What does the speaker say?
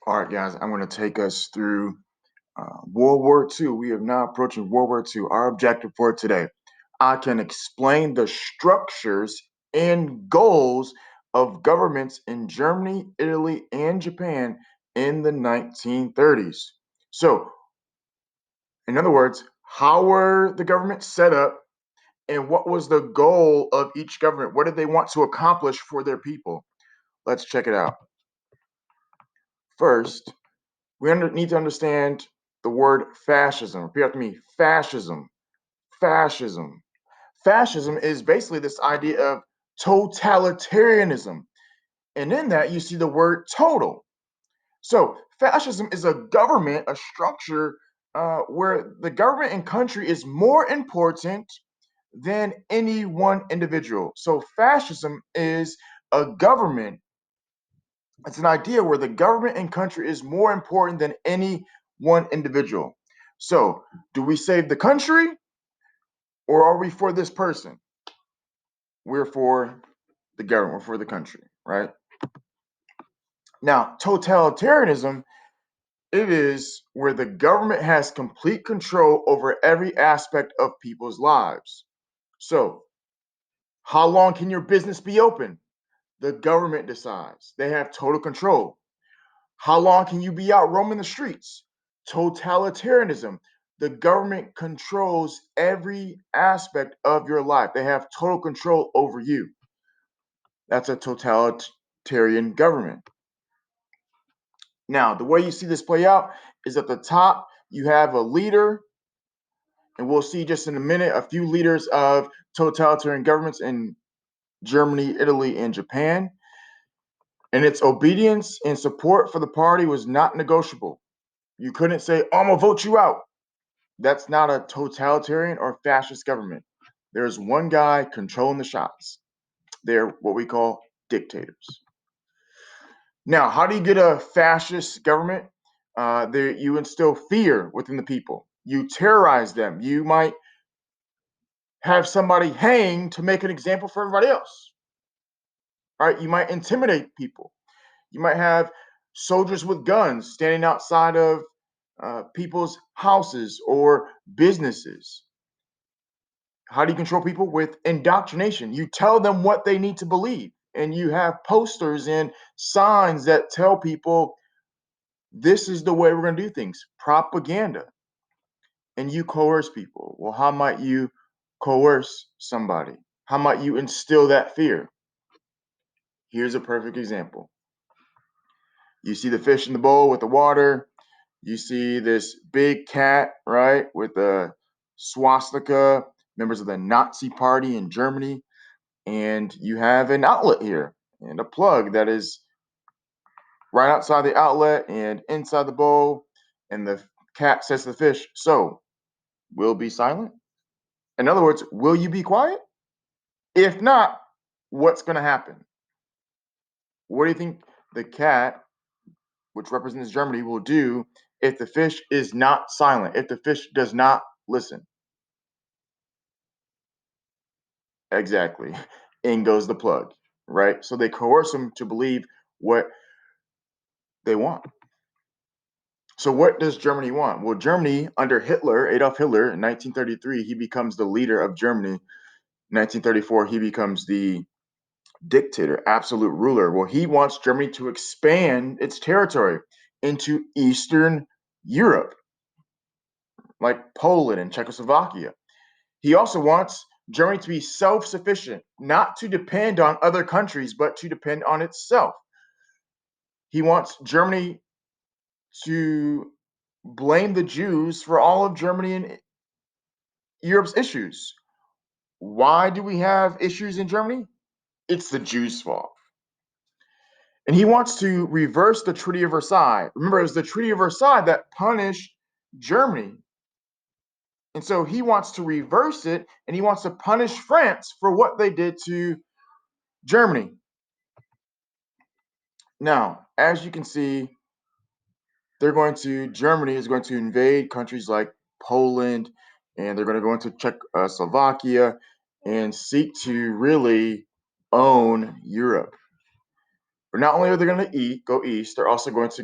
All right, guys, I'm going to take us through World War II. We are now approaching World War II. Our objective for today, I can explain the structures and goals of governments in Germany, Italy, and Japan in the 1930s. So, in other words, how were the governments set up and what was the goal of each government? What did they want to accomplish for their people? Let's check it out. First, we need to understand the word fascism. Repeat after me: fascism. Fascism. Fascism is basically this idea of totalitarianism. And in that, you see the word total. So, fascism is a government, a structure where the government and country is more important than any one individual. So, fascism is a government. It's an idea where the government and country is more important than any one individual. So, do we save the country or are we for this person? We're for the government, we're for the country, right? Now, totalitarianism, it is where the government has complete control over every aspect of people's lives. So, how long can your business be open? The government decides. They have total control. How long can you be out roaming the streets? Totalitarianism. The government controls every aspect of your life. They have total control over you. That's a totalitarian government. Now, the way you see this play out is at the top, you have a leader, and we'll see just in a minute a few leaders of totalitarian governments in Germany, Italy, and Japan. And its obedience and support for the party was not negotiable. You couldn't say, oh, I'm going to vote you out. That's not a totalitarian or fascist government. There's one guy controlling the shots. They're what we call dictators. Now, how do you get a fascist government? You instill fear within the people. You terrorize them. You might have somebody hang to make an example for everybody else. Right? You might intimidate people. You might have soldiers with guns standing outside of people's houses or businesses. How do you control people? With indoctrination. You tell them what they need to believe, and you have posters and signs that tell people this is the way we're going to do things. Propaganda. And you coerce people. Well, how might you coerce somebody? How might you instill that fear? Here's a perfect example. You see the fish in the bowl with the water. You see this big cat, right, with a swastika, members of the Nazi Party in Germany. And you have an outlet here and a plug that is right outside the outlet and inside the bowl. And the cat says to the fish, so, we'll be silent? In other words, will you be quiet? If not, what's going to happen? What do you think the cat, which represents Germany, will do if the fish is not silent, if the fish does not listen? Exactly. In goes the plug, right? So they coerce them to believe what they want. So what does Germany want? Well, Germany under Hitler, Adolf Hitler, in 1933, he becomes the leader of Germany. 1934, he becomes the dictator, absolute ruler. Well, he wants Germany to expand its territory into Eastern Europe, like Poland and Czechoslovakia. He also wants Germany to be self-sufficient, not to depend on other countries, but to depend on itself. He wants Germany to blame the Jews for all of Germany and Europe's issues. Why do we have issues in Germany? It's the Jews' fault. And he wants to reverse the Treaty of Versailles. Remember, it was the Treaty of Versailles that punished Germany. And so he wants to reverse it, and he wants to punish France for what they did to Germany. Now, as you can see, Germany is going to invade countries like Poland, and they're going to go into Czechoslovakia and seek to really own Europe. But not only are they going to go east, they're also going to go